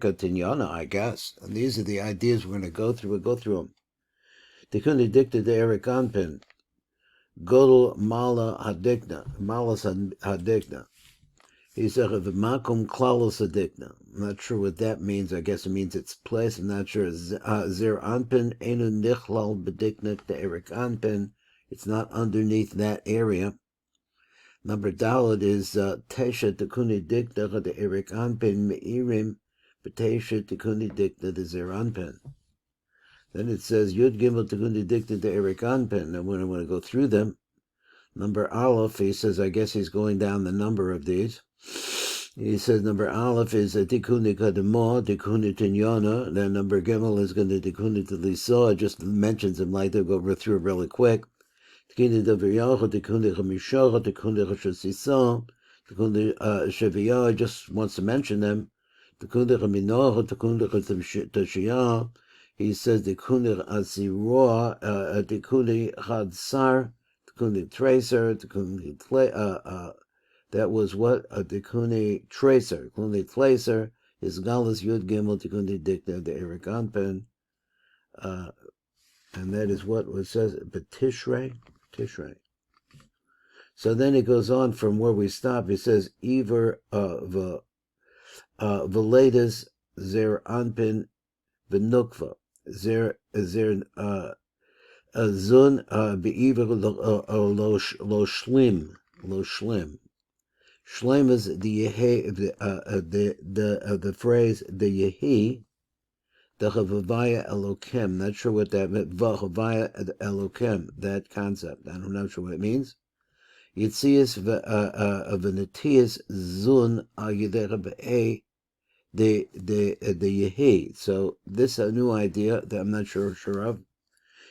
Tinyana, I guess. And these are the ideas we're going to go through. We'll go through them. Tikkun addicted to Erich Anpin. Godel Mala Hadikna. Malas Hadikna. He said, Makum Klalos Hadikna. I'm not sure what that means. I guess it means its place. I'm not sure. Zer Anpin Enu Nichlal Bedikna to Erich Anpin. It's not underneath that area. Number Dalet is Tesha Tikkun Dikna to Erich Anpin Meirim. B'teisha Tikkun Dikna to Zer Anpin. Then it says Yud Gimel Tikkun Dikna to Erich Anpin. And when I want to go through them, number Aleph, he says, I guess he's going down the number of these. He says number Aleph is a Tikkun Kademo, Tikkun Tinyana. Then number Gimel is going to Tikkun to Lisa. It just mentions them like they'll go through it really quick. Tikkun to V'yacha, Tikkun to Chamishacha, Tikkun to Chashasisa, Tikkun to Sheviyah. Just wants to mention them. Tikkun to Chaminocha, Tikkun to Tashiyah. He says Tikkun to Asirah, Tikkun to Chadsar, Tikkun to Tracer, Tikkun to that was what? A Tikkun Tracer. Tikkun Tracer is Galus Yud Gimel Tikkun Dikta the Erich Anpin. And that is what it says, but Tishrei. So then it goes on from where we stop. It says, Iver Veladas Zer Anpin Benukva. Zer Zun Be'iver Lo Shlim. Shlem is the the phrase the Yehi, the Chavavaya Elokim. Not sure what that meant. Chavavaya Elokim. That concept. I'm not sure what it means. Yitzias v'netias zun yidera be'e the Yehi. So this is a new idea that I'm not sure of.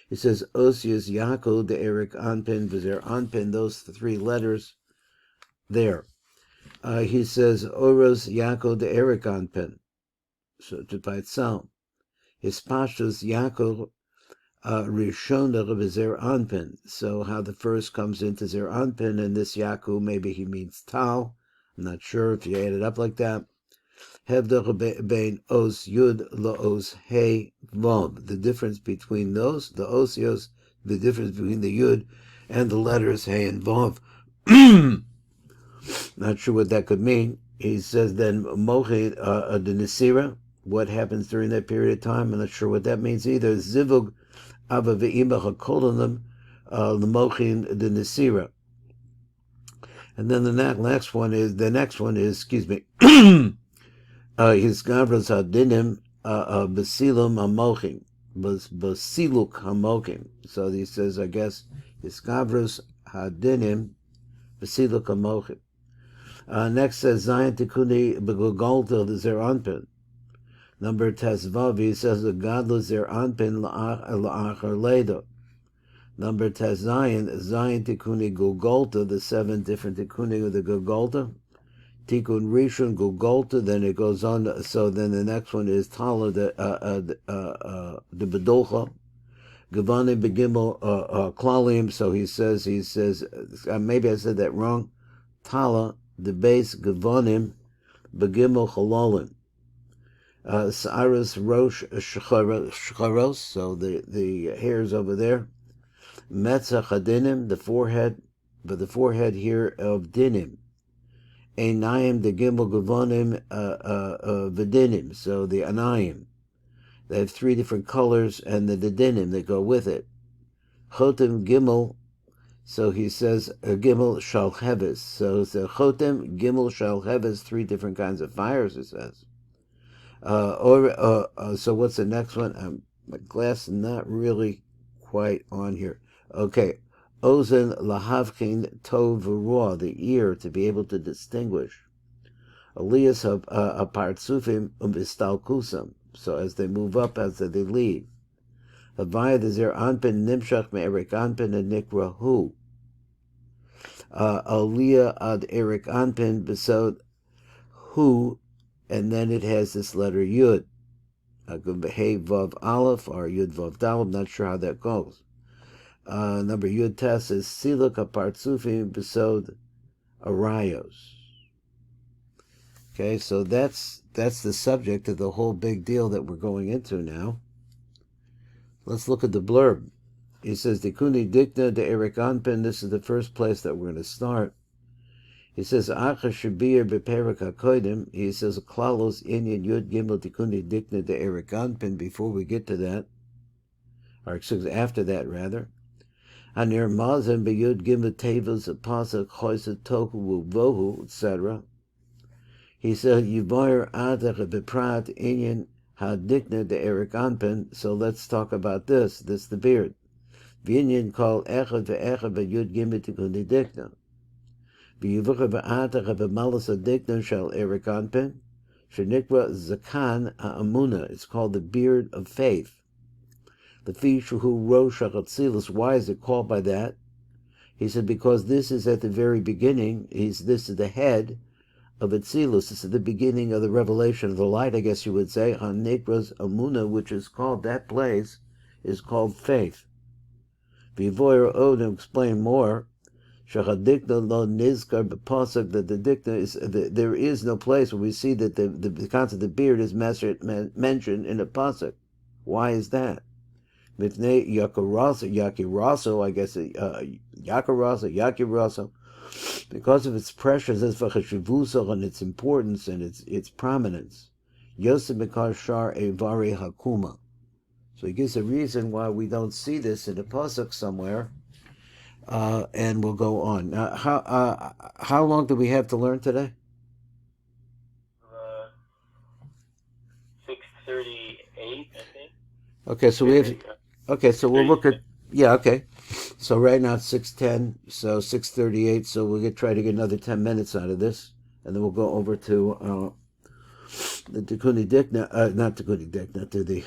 It says Osius Yaakov the Erich Anpin v'zer Anpin. Those three letters there. He says Oros Yaakov the Erich Anpin. So to by itself. His pashtus Yaakov Rishon the Zer Anpin. So how the first comes into Zer Anpin, and this Yaakov, maybe he means Tal. I'm not sure if you add it up like that. Hevdach bein os yud lo os hey vav. The difference between those, the osios, the difference between the yud and the letters hey and vav. Not sure what that could mean. He says then mochid the nesira. What happens during that period of time? I'm not sure what that means either. Zivug ava ve'ima hakolonim l'mochin the nesira. And then the next one is excuse me. His gavras hadinim basilum hamochin, basiluk hamochin. So he says, I guess his gavras hadinim basiluk hamochin. Next says Zion Tikuni begogolta the Zer Anpin. Number Tezvavi says the godless Zer Anpin la'achar leda. Number Tezayin, Zion Tikuni Gogolta, the 7 different Tikuni of the Gogolta. Tikkun Rishon Gogolta, then it goes on. So then the next one is Tala the Bedolcha. Gavani Begimel Klalim. So he says maybe I said that wrong. Tala the base Gavanim Begimel Chalalim. Cyrus Rosh Shcharos, so the hairs over there. Metzach Hadinim, the forehead, but the forehead here of Dinim. Einayim, the Gimel Gavonim Vedinim, so the Anayim. They have 3 different colors, and the Dinim that go with it. Chotem Gimel, so he says Gimel Shal Heves. So it's a Chotem Gimel Shal Heves, 3 different kinds of fires, it says. So what's the next one? My glass is not really quite on here. Okay. Ozen lahavkin tov v'roa, the ear, to be able to distinguish. Elias apartzufim umistalkusam, so as they move up, as they leave. Havaya the Zer Anpin nimshach me Erich Anpin and nikra hu. Aliyah ad Erich Anpin besod hu, and then it has this letter Yud. Hey Vav Aleph or Yud Vav Dal. I'm not sure how that goes. Number Yud Tes is Siluk Apartzufim Besod Arayos. Okay, so that's the subject of the whole big deal that we're going into now. Let's look at the blurb. He says, Dikuni Dikna de Erich Anpin. This is the first place that we're going to start. He says, Acha Shabir beperik hakodim. He says, Klalos inyan yud gimel Dikuni Dikna de Erich Anpin. Before we get to that, or excuse me, after that rather. Hanir mazem beyud gimel tevas apasa choisa tohu vohu, etc. He said, Yuvar adach beprat inyan hadikna de Erich Anpin. So let's talk about this. This the beard. V'inyan kol echad ve'echad beyud gimel Dikuni Dikna. V'yivukha v'atach v'malas adikna shel Erich Anpin. Shenikra zakan ha'amuna. It's called the beard of faith. The Fishu Rosh HaChatzilus. Why is it called by that? He said, because this is at the very beginning. This is the head of Atzilus. This is the beginning of the revelation of the light, I guess you would say. Hanikras Amuna, which is called, that place is called faith. V'yivoyer Odin explain more. Shachadikna lo nizkar b'pasuk, that the dikna is, there is no place where we see that the concept of the beard is mentioned in a pasuk. Why is that? Mifnei yakiraso, I guess, yakiraso, because of its precious and its importance and its prominence. Yosef Mikar Shar Evari Hakuma. So he gives a reason why we don't see this in a pasuk somewhere, and we'll go on. How long do we have to learn today? 6:38, I think. Okay, so we have. Okay, so we'll look at. Yeah, okay. So right now it's 6:10, so 6:38. So we'll try to get another 10 minutes out of this, and then we'll go over to the Tikuni Dikna, not Tikuni Dikna, to the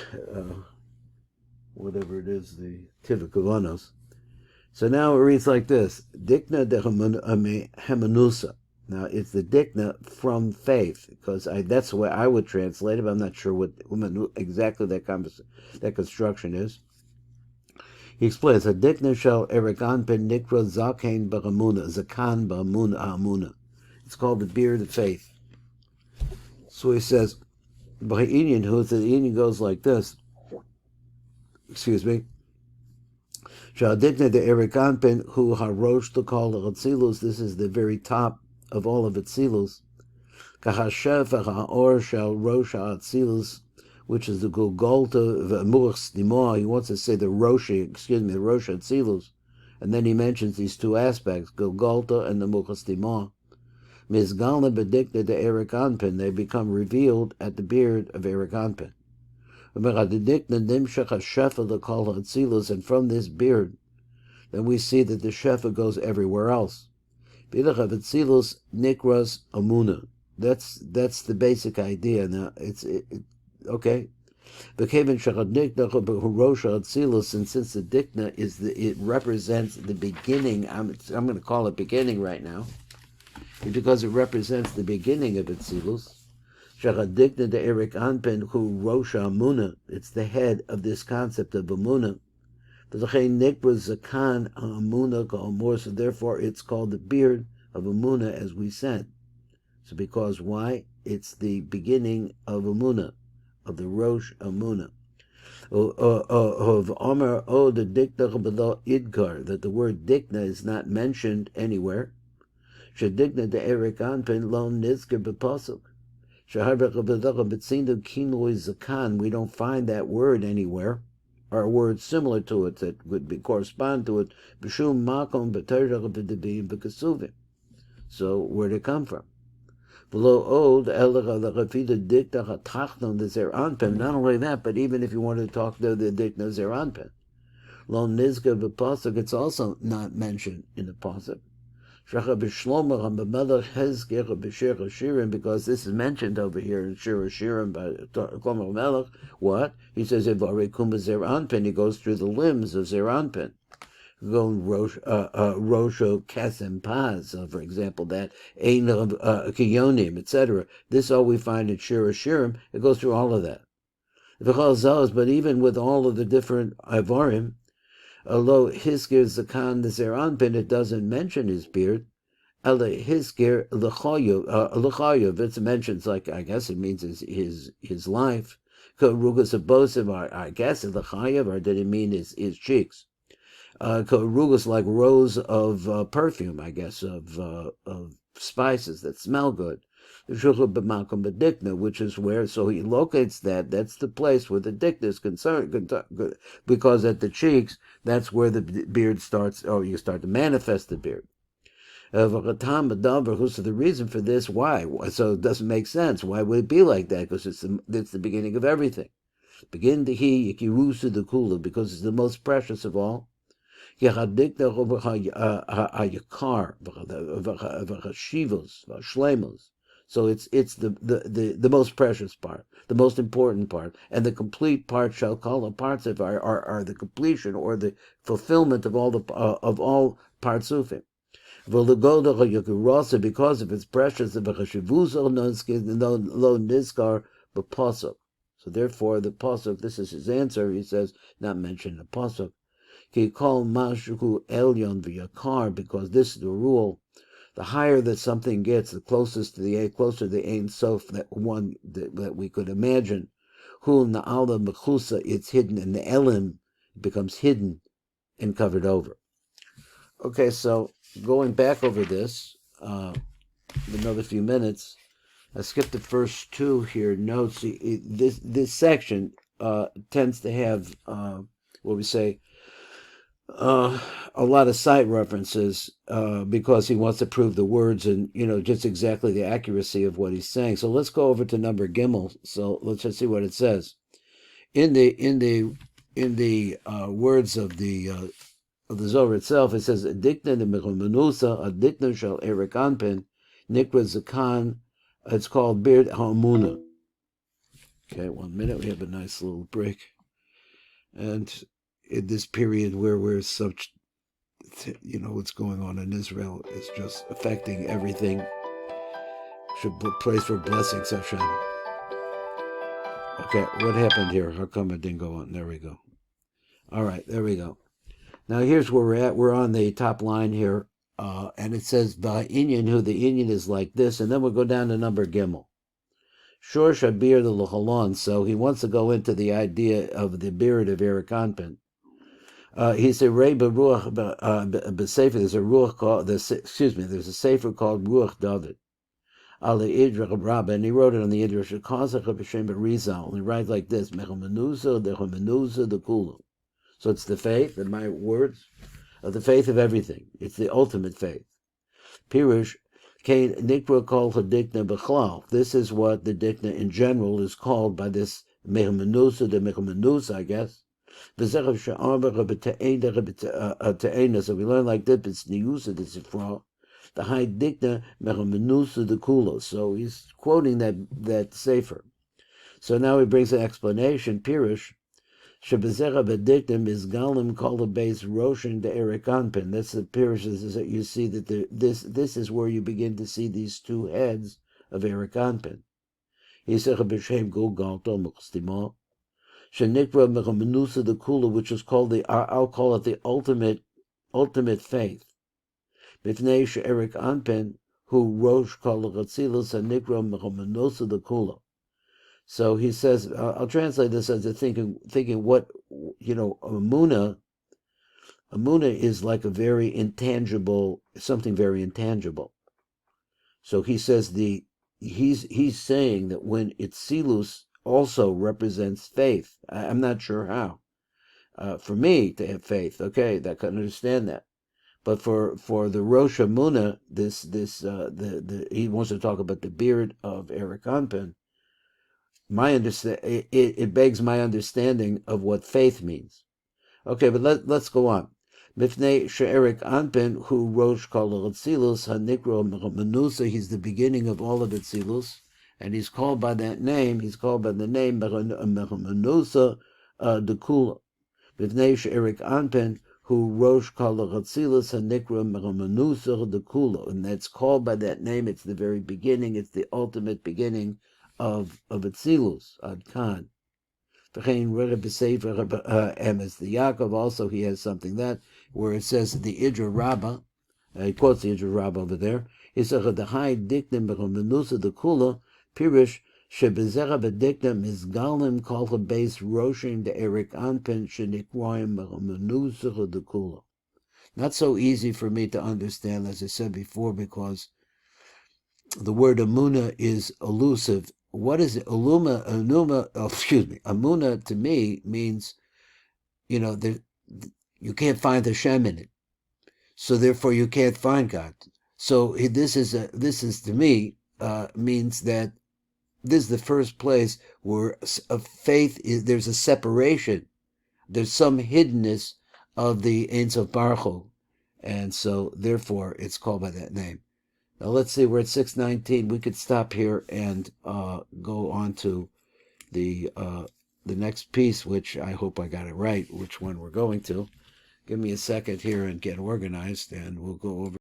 whatever it is, the Tivikuvanos. So now it reads like this: Dikna de Hemanusa. Now it's the Dikna from faith, because that's the way I would translate it, but I'm not sure what exactly that construction is. He explains, Dikna shel Erich Anpin nikra zaken b'amuna, zakan b'amuna. It's called the beard of faith. So he says, by Indian, the Indian goes like this. Excuse me. Shadikna de Erich Anpin, who harosh to call Atzilus. This is the very top of all of Atzilus. Kahashev ha'or shel rosh Atzilus, which is the Golgolta v'much Nimoah. He wants to say the Rosh Atzilus, and then he mentions these two aspects, Golgolta and the Muchas Nimoah. Mizgalna bedikna de Erich Anpin, they become revealed at the beard of Erich Anpin. And from this beard, then we see that the shefa goes everywhere else. Nikras Amuna. That's the basic idea. Now okay. And since the dikna it represents the beginning, I'm going to call it beginning right now, because it represents the beginning of Atzilus. Shachadikna de Erich Anpin, who Rosha Amuna, it's the head of this concept of Amuna. So therefore it's called the beard of Amuna, as we said. So because why? It's the beginning of Amuna, of the Rosh Amuna. Of Omer the Dikna below Idkar, that the word Dikna is not mentioned anywhere. Shadikna de Erich Anpin lo nizker b'pasuk. We don't find that word anywhere, or a word similar to it that would correspond to it. So where'd it come from? Not only that, but even if you wanted to talk to the Dikna Zer Anpin, lo nizka b'pasuk, it's also not mentioned in the pasuk. Because this is mentioned over here in Shir Hashirim by Shlomo Melech. What? He says, he goes through the limbs of Zer Anpin. Going Rosho Kesem Paz, for example, that Ein Kiyonim, etc. This all we find in Shir Hashirim. It goes through all of that. But even with all of the different Ivarim, although Hiskir Zakan the Zer Anpin, it doesn't mention his beard, Ela hiskir l'chayu. It mentions, like, I guess it means his life. Rugas abosim, I guess l'chayu, or did it mean his cheeks? Rugas, like rows of perfume, I guess, of spices that smell good. Which is where, so he locates that's the place where the dikna is concerned, because at the cheeks, that's where the beard starts, or you start to manifest the beard. So the reason for this, why? So it doesn't make sense. Why would it be like that? Because it's the beginning of everything. Begin to he yikirusu the kula, because it's the most precious of all. So it's the most precious part, the most important part, and the complete part shall call parts of are the completion or the fulfillment of all partsufim. Because of its precious, so therefore the pasuk, this is his answer. He says, not mention the pasuk. He called mashuku elyon v'yakar, because this is the rule. The higher that something gets, the closer to the Ein Sof that we could imagine. Hu na'ala mechusa, it's hidden, and the elim becomes hidden and covered over. Okay, so going back over this, another few minutes. I skipped the first two here notes. This section tends to have what we say. A lot of site references because he wants to prove the words and just exactly the accuracy of what he's saying. So let's go over to number Gimel. So let's just see what it says in the words of the Zohar itself. It says Adikna de Menusa, Adikna shel Erich Anpin, Nikra Zakan. It's called Beard Hamuna. Okay, 1 minute. We have a nice little break, and in this period where we're such, what's going on in Israel is just affecting everything. Should praise for blessings, Hashem. Okay, what happened here? How come it didn't go on? There we go. All right, there we go. Now here's where we're at. We're on the top line here, and it says by Inyan, who the Inyan is like this, and then we'll go down to number Gimel. Shor Shabir the L'Chalon. So he wants to go into the idea of the beard of Erich Anpin. He said, "Rei beruach b'sefer." There's a ruach called there's a sefer called Ruach David. Ali Idra Rabba, and he wrote it on the Idra Shekazach B'Shem Berizal. And he writes like this: Mechamenuza, the Kulu. So it's the faith, in my words, of the faith of everything. It's the ultimate faith. Pirush, Kain Nikra called her Dikna B'chlal. This is what the Dikna in general is called by this Mechamenuza, I guess. So we learn like this, it's Niyusa the SIFRA, the high Dikna Mechamenusa the Kulo. So he's quoting that sefer. So now he brings an explanation. Pirush, Shebezera B'Dikna is Galim Kala Beis Roshan de Erich Anpin. That's the Pirush, is that you see that this is where you begin to see these two heads of Erich Anpin. He said B'Shem Gulgalto Muqstimah. Shenikra Mechamenusa the Kula, which is called I'll call it the ultimate faith. B'fnei Erich Anpin, who Rosh Kol Chatzilus and Nikra Mechamenusa the Kula. So he says, I'll translate this as a thinking what Amuna is like something very intangible. So he says he's saying that when it's silus also represents faith. I'm not sure how. For me to have faith, okay, I can understand that. But for the Rosh Hashanah, he wants to talk about the beard of Erich Anpin. It begs my understanding of what faith means. Okay, but let's go on. Mifnei she'Erich Anpin, who Rosh Kol Hatzilus Hanikro Menusa, he's the beginning of all of Hatzilus. And he's called by that name. He's called by the name Menusa de Kula. B'nei Erich Anpin, who Rosh Kol Chatzilus Hanikra Menusa de Kula, and that's called by that name. It's the very beginning. It's the ultimate beginning of Atzilus Ad Kan. And as the Yaakov also he has something that where it says the Idra Rabbah, He quotes the Injur Rab over there. He said, "The high diknim b'chomenusa the kula pirish shebezera b'diknim is galim kol beis roshim de Erich Anpin shenikroim b'chomenusa the kula." Not so easy for me to understand, as I said before, because the word amuna is elusive. What is it? Amuna to me means, you can't find the Shem in it. So therefore you can't find God. So this is to me, means that this is the first place where of faith is, there's a separation. There's some hiddenness of the Ein Sof Baruch Hu. And so therefore it's called by that name. Now let's see, we're at 6:19. We could stop here and go on to the next piece, which I hope I got it right, which one we're going to. Give me a second here and get organized, and we'll go over